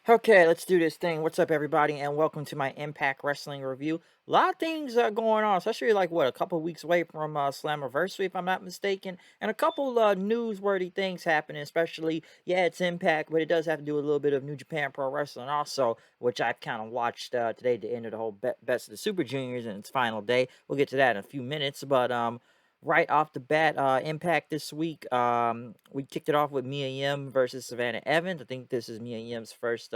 Okay, let's do this thing. What's up, everybody, and welcome to my Impact Wrestling review. A lot of things going on, especially like what a couple weeks away from Slammiversary, if I'm not mistaken, and a couple newsworthy things happening. Especially, yeah, it's Impact, but it does have to do with a little bit of New Japan Pro Wrestling also, which I've kind of watched today, the end of the whole Best of the Super Juniors and its final day. We'll get to that in a few minutes, but right off the bat, Impact this week. We kicked it off with Miam versus Savannah Evans. I think this is Miam's first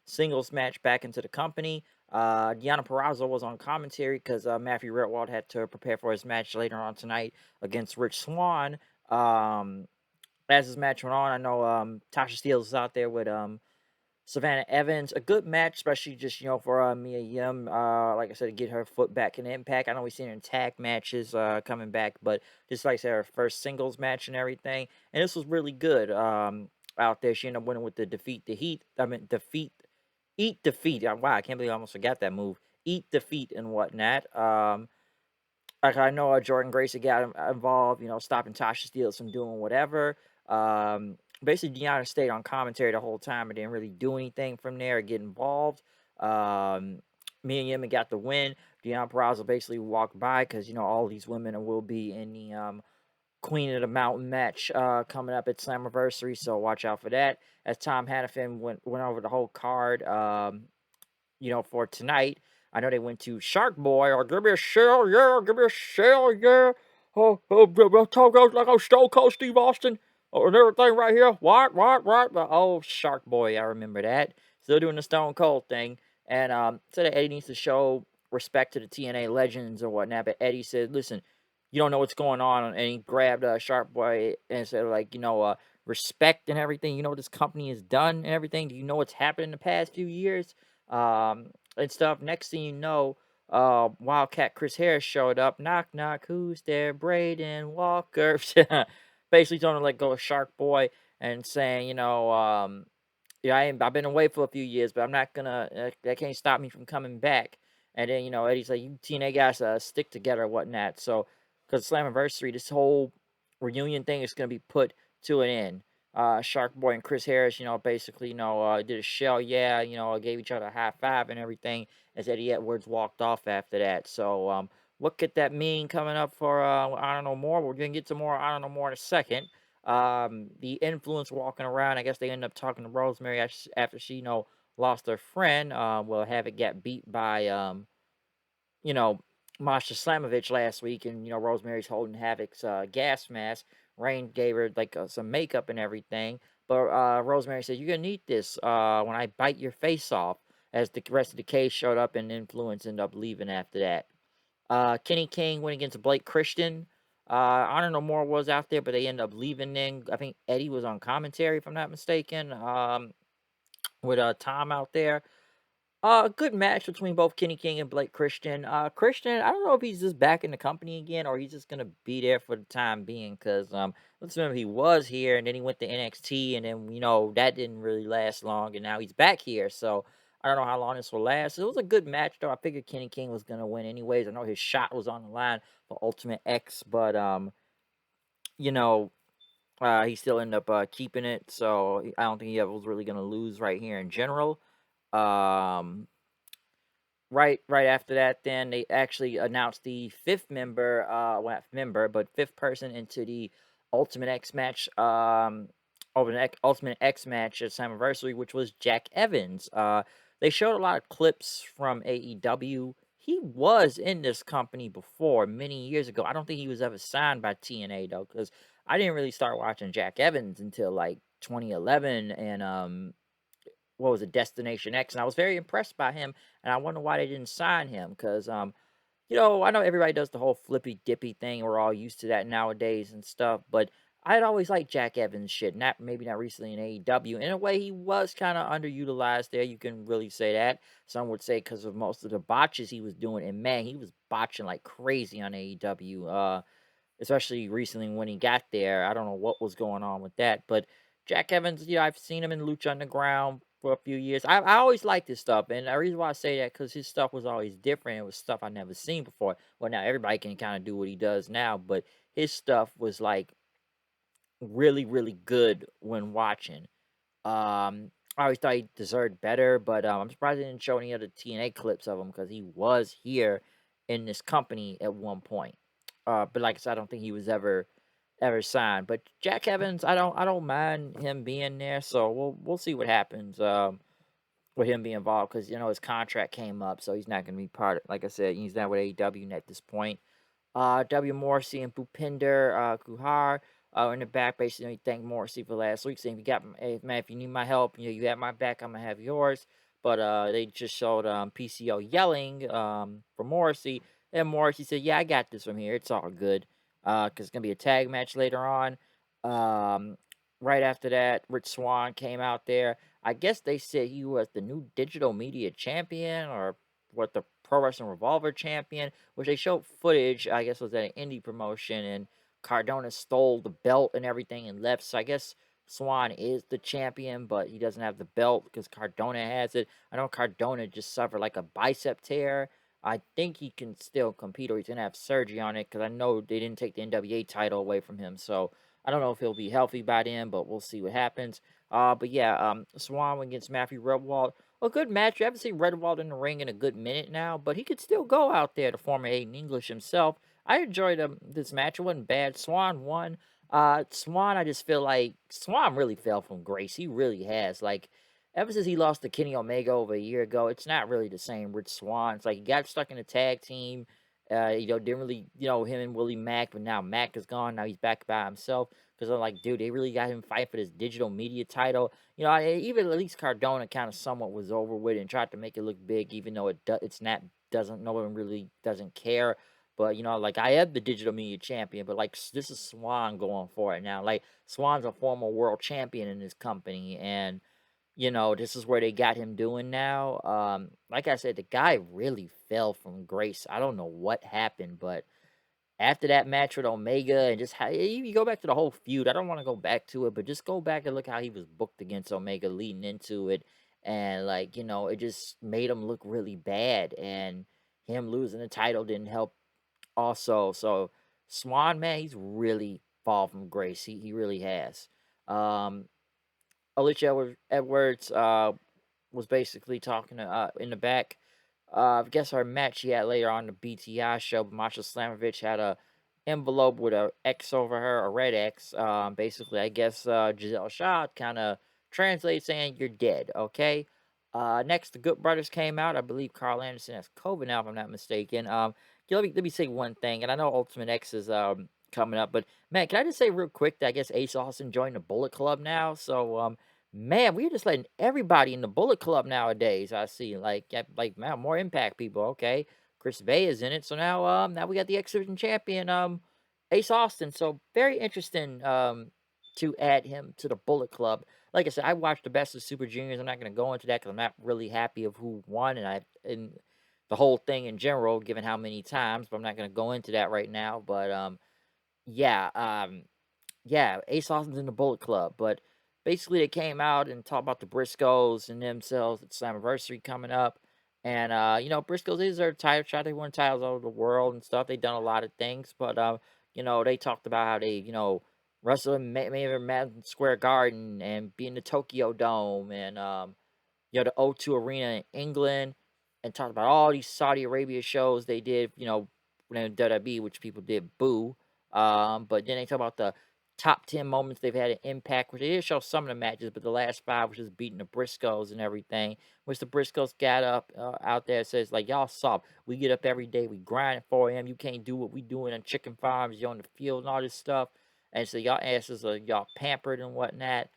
singles match back into the company. Deonna Purrazzo was on commentary because Matthew Redwald had to prepare for his match later on tonight against Rich Swann. Um, as his match went on, I know Tasha Steelz is out there with Savannah Evans. A good match, especially just, for Mia Yim, like I said, to get her foot back in Impact. I know we've seen her in tag matches coming back, but just like I said, her first singles match and everything. And this was really good out there. She ended up winning with the eat defeat. Wow, I can't believe I almost forgot that move. Eat defeat and whatnot. Like I know Jordan Gracie got involved, stopping Tasha Steelz from doing whatever. Basically, Deonna stayed on commentary the whole time and didn't really do anything from there or get involved. Um, Me and Yemen got the win. Deonna Purrazzo basically walked by because, all these women will be in the Queen of the Mountain match coming up at Slammiversary, so watch out for that. As Tom Hannafin went over the whole card, for tonight. I know they went to Shark Boy or give me a shell, yeah, give me a shell, yeah. Talk like I'm Stone Cold Steve Austin and everything right here. What? Oh, Shark Boy, I remember that. Still doing the Stone Cold thing. And said that Eddie needs to show respect to the TNA legends or whatnot. But Eddie said, listen, you don't know what's going on. And he grabbed Shark Boy and said, like, respect and everything. You know what this company has done and everything. Do you know what's happened in the past few years? And stuff. Next thing you know, Wildcat Chris Harris showed up. Knock, knock, who's there? Braden Walker. Basically telling him to let go of Shark Boy and saying, yeah, I've been away for a few years, but I'm not gonna, that can't stop me from coming back. And then, Eddie's like, you TNA guys stick together and whatnot. So, because Slammiversary, this whole reunion thing is going to be put to an end. Shark Boy and Chris Harris, basically, did a shell, yeah, gave each other a high five and everything as Eddie Edwards walked off after that. So, what could that mean coming up for I don't know more? We're gonna get to more I don't know more in a second. The influence walking around, I guess they ended up talking to Rosemary after she, lost her friend. Well, Havoc got beat by you know, Masha Slamovich last week, and Rosemary's holding Havoc's gas mask. Rain gave her like some makeup and everything, but Rosemary said, "You're gonna need this when I bite your face off." As the rest of the case showed up, and Influence ended up leaving after that. Kenny King went against Blake Christian. I don't know more was out there, but they ended up leaving. Then I think Eddie was on commentary, if I'm not mistaken, with Tom out there. A good match between both Kenny King and Blake Christian. Christian, I don't know if he's just back in the company again or he's just gonna be there for the time being. Cause let's remember he was here and then he went to NXT and then that didn't really last long and now he's back here. So I don't know how long this will last. It was a good match though. I figured Kenny King was gonna win anyways. I know his shot was on the line for Ultimate X, but you know. He still ended up keeping it, so I don't think he ever was really gonna lose right here in general. Um, right after that, then they actually announced the fifth member, well, not member, but fifth person into the Ultimate X match, over the Ultimate X match at Slammiversary, which was Jack Evans. They showed a lot of clips from AEW. He was in this company before many years ago. I don't think he was ever signed by TNA though, because I didn't really start watching Jack Evans until like 2011, and what was it, Destination X, and I was very impressed by him, and I wonder why they didn't sign him, because, I know everybody does the whole flippy dippy thing, we're all used to that nowadays and stuff, but I'd always liked Jack Evans shit, maybe not recently in AEW. In a way, he was kind of underutilized there, you can really say that. Some would say because of most of the botches he was doing, and man, he was botching like crazy on AEW, especially recently when he got there. I don't know what was going on with that, but Jack Evans, I've seen him in Lucha Underground for a few years. I always liked his stuff, and the reason why I say that because his stuff was always different. It was stuff I never seen before. Well, now everybody can kind of do what he does now, but his stuff was like really, really good when watching. I always thought he deserved better, but I'm surprised they didn't show any other TNA clips of him because he was here in this company at one point. But like I said, I don't think he was ever signed. But Jack Evans, I don't mind him being there, so we'll see what happens with him being involved because his contract came up, so he's not going to be part of. Like I said, he's not with AEW at this point. W. Morrisey and Bhupinder Kuhar in the back. Basically, thank Morrisey for last week, saying, hey, man, if you need my help, you have my back, I'm gonna have yours." But they just showed PCO yelling for Morrisey, and Morrisey said, "Yeah, I got this from here. It's all good." Because it's gonna be a tag match later on. Um, right after that, Rich Swann came out there. I guess they said he was the new digital media champion, or what, the Pro Wrestling Revolver champion, which they showed footage, I guess, was at an indie promotion, and Cardona stole the belt and everything and left. So I guess Swann is the champion, but he doesn't have the belt because Cardona has it. I know Cardona just suffered like a bicep tear. I think he can still compete, or he's gonna have surgery on it because I know they didn't take the NWA title away from him. So I don't know if he'll be healthy by then, but we'll see what happens. But yeah, Swann against Matthew Redwald, a good match. You haven't seen Redwald in the ring in a good minute now, but he could still go out there, the former Aiden English himself. I enjoyed this match. It wasn't bad. Swann won. Swann, I just feel like Swann really fell from grace. He really has. Like, ever since he lost to Kenny Omega over a year ago, it's not really the same with Swann. It's like he got stuck in a tag team. Didn't really, him and Willie Mack, but now Mack is gone. Now he's back by himself. Because I'm like, dude, they really got him fighting for this digital media title. Even at least Cardona kind of somewhat was over with it and tried to make it look big, even though it's not, doesn't, no one really doesn't care. But like, I am the digital media champion, but like, this is Swann going for it now. Like, Swann's a former world champion in this company, and this is where they got him doing now. Like I said, the guy really fell from grace. I don't know what happened, but after that match with Omega, and just how you go back to the whole feud. I don't want to go back to it, but just go back and look how he was booked against Omega leading into it. And like, it just made him look really bad. And him losing the title didn't help also. So Swann, man, he's really fall from grace. He really has. Um Alicia Edwards was basically talking in the back. I guess her match she had later on the BTI show, but Masha Slamovich had a envelope with a X over her, a red X. Basically, I guess Giselle Shaw kind of translates saying you're dead. Okay. Next, the Good Brothers came out. I believe Carl Anderson has COVID now, if I'm not mistaken. Let me say one thing, and I know Ultimate X is coming up, but man, can I just say real quick that I guess Ace Austin joined the Bullet Club now? So man, we're just letting everybody in the Bullet Club nowadays. I see, like, yeah, like, man, more Impact people. Okay, Chris Bay is in it, so now we got the X Division champion, Ace Austin. So very interesting, to add him to the Bullet Club. Like I said, I watched the Best of Super Juniors. I'm not going to go into that because I'm not really happy of who won, and the whole thing in general, given how many times. But I'm not going to go into that right now. But yeah, yeah, Ace Austin's in the Bullet Club, but basically they came out and talked about the Briscoes and themselves at Slammiversary coming up. And Briscoes is their title shot. They won titles all over the world and stuff. They've done a lot of things, but they talked about how they, wrestled in Madison Square Garden and be in the Tokyo Dome and the O2 Arena in England, and talked about all these Saudi Arabia shows they did, when in WWE, which people did boo. But then they talk about the top 10 moments they've had an Impact, which they did show some of the matches, but the last five was just beating the Briscoes and everything, which the Briscoes got up out there, says, like, y'all soft. We get up every day, we grind at 4 a.m. You can't do what we doing on chicken farms, you're on the field and all this stuff. And so y'all asses are y'all pampered and whatnot.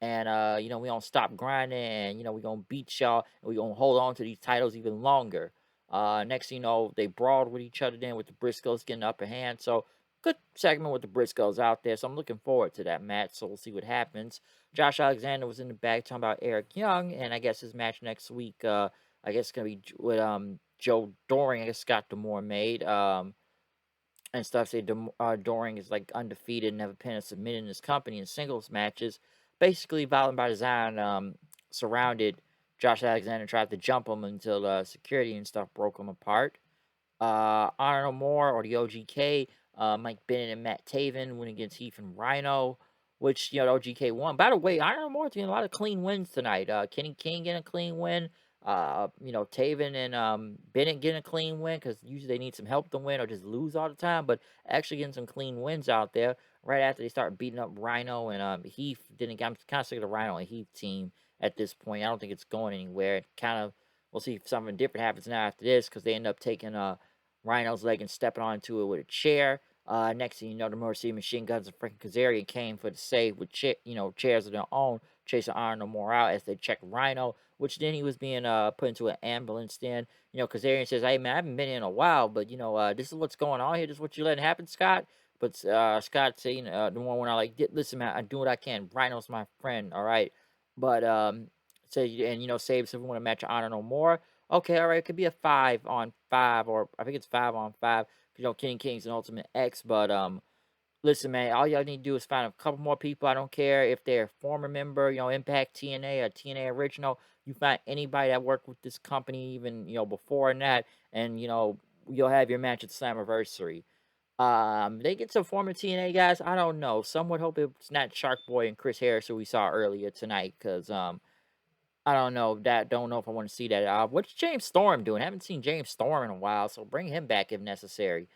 And we don't stop grinding, and we gonna beat y'all, and we gonna hold on to these titles even longer. Next thing you know, they brawled with each other then, with the Briscoes getting the upper hand. So good segment with the Briscoes out there. So I'm looking forward to that match. So we'll see what happens. Josh Alexander was in the back talking about Eric Young, and I guess his match next week, I guess it's gonna be with Joe Doring. I guess Scott D'Amore made. And stuff. Say Doring is like undefeated, never pinned or submitted in his company in singles matches. Basically, Violent by Design surrounded Josh Alexander, tried to jump him until security and stuff broke him apart. Honor No More, or the OGK, Mike Bennett and Matt Taven went against Heath and Rhino. which OGK won. By the way, Honor No More getting a lot of clean wins tonight. Kenny King getting a clean win. Taven and Bennett getting a clean win because usually they need some help to win or just lose all the time. But actually getting some clean wins out there right after they start beating up Rhino and Heath. Didn't I'm kind of sick of the Rhino and Heath team at this point. I don't think it's going anywhere. Kind of we'll see if something different happens now after this because they end up taking Rhino's leg and stepping onto it with a chair. Next thing you know, the Morrisey Machine Guns and freaking Kazarian came for the save with chairs of their own, chasing Honor No More out as they check Rhino, which then he was being put into an ambulance. Then Kazarian says, "Hey man, I haven't been here in a while, but this is what's going on here. This is what you letting happen, Scott." But Scott saying the one when I like, listen man, I do what I can. Rhino's my friend, all right. But say and saves if we want to match Honor No More. Okay, all right, it could be a 5-on-5, or I think it's 5-on-5. Kenny King's an Ultimate X, but listen, man, all y'all need to do is find a couple more people. I don't care if they're a former member, Impact TNA or TNA Original. You find anybody that worked with this company even, before that, and you'll have your match at Slammiversary. They get some former TNA guys. I don't know. Some would hope it's not Shark Boy and Chris Harris who we saw earlier tonight, because I don't know that. Don't know if I want to see that. What's James Storm doing? I haven't seen James Storm in a while, so bring him back if necessary,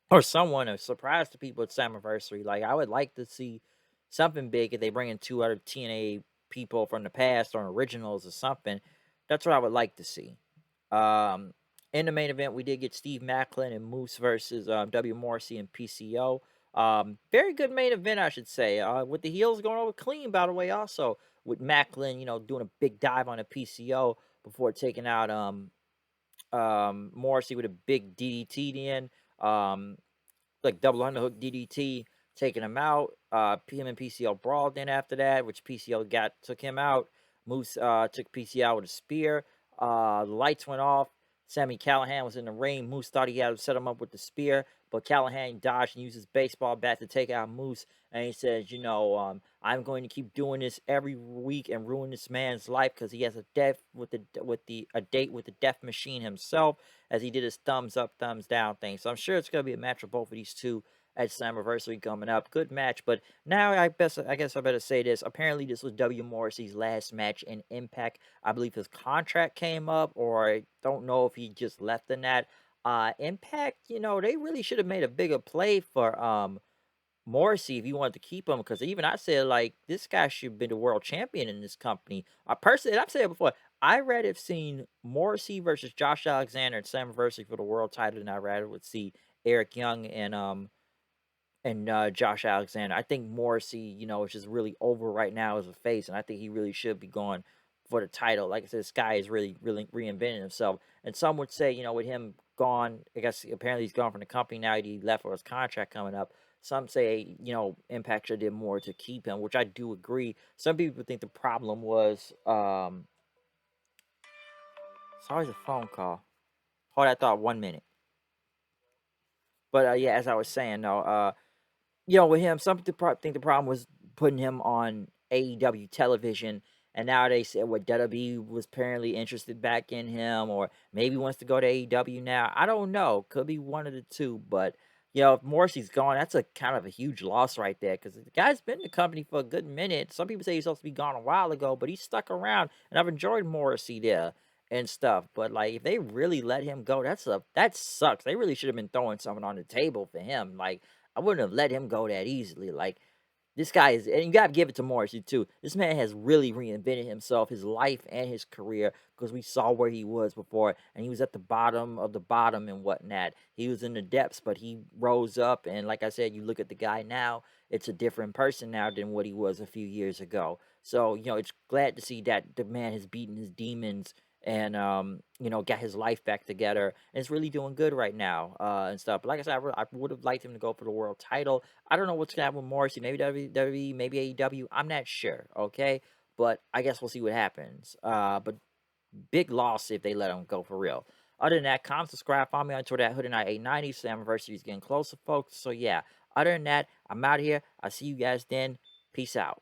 or someone to surprise the people at Slammiversary. Like I would like to see something big if they bring in 2 other TNA people from the past or originals or something. That's what I would like to see. Um, in the main event, we did get Steve Maclin and Moose versus W. Morrisey and PCO. Very good main event, I should say. With the heels going over clean, by the way, also with Maclin, doing a big dive on a PCO before taking out Morrisey with a big DDT in. Um, like double underhook DDT, taking him out. Him and PCO brawled in after that, which PCO took him out. Moose took PCO out with a spear. The lights went off. Sammy Callahan was in the ring. Moose thought he had to set him up with the spear, but Callahan dodged and used his baseball bat to take out Moose. And he says, I'm going to keep doing this every week and ruin this man's life because he has a date with the death machine himself, as he did his thumbs up, thumbs down thing. So I'm sure it's going to be a match of both of these two at Slammiversary coming up. Good match. But now I guess I better say this. Apparently, this was W. Morrissey's last match in Impact. I believe his contract came up, or I don't know if he just left in that. Impact, they really should have made a bigger play for Morrisey if you wanted to keep him, because even I said, like, this guy should have been the world champion in this company. I personally, and I've said it before, I rather have seen Morrisey versus Josh Alexander at Slammiversary for the world title than I rather would see Eric Young and Josh Alexander. I think Morrissey, is just really over right now as a face, and I think he really should be going for the title. Like I said, this guy is really, really reinventing himself. And some would say, with him gone, I guess apparently he's gone from the company now. He left for his contract coming up. Some say, Impact should did more to keep him, which I do agree. Some people think the problem was, it's always a phone call. Hold that thought 1 minute. But yeah, as I was saying, though, with him, some people think the problem was putting him on AEW television, and now they said what WWE was apparently interested back in him, or maybe wants to go to AEW now. I don't know. Could be one of the two, but if Morrissey's gone, that's a kind of a huge loss right there, because the guy's been in the company for a good minute. Some people say he's supposed to be gone a while ago, but he's stuck around, and I've enjoyed Morrissey there and stuff. But like, if they really let him go, that sucks. They really should have been throwing something on the table for him. Like, I wouldn't have let him go that easily. Like, this guy is, and you gotta give it to Morrissey too. This man has really reinvented himself, his life and his career, because we saw where he was before, and he was at the bottom of the bottom and whatnot. He was in the depths, but he rose up, and like I said, you look at the guy now, it's a different person now than what he was a few years ago. So, it's glad to see that the man has beaten his demons and got his life back together, and it's really doing good right now, and stuff. But like I said, I would have liked him to go for the world title. I don't know what's gonna happen with Morrissey. Maybe WWE, maybe AEW. I'm not sure. Okay, but I guess we'll see what happens. But big loss if they let him go for real. Other than that, comment, subscribe, follow me on Twitter at Hoodie890. Slammiversary is getting closer, folks. So yeah. Other than that, I'm out here. I'll see you guys then. Peace out.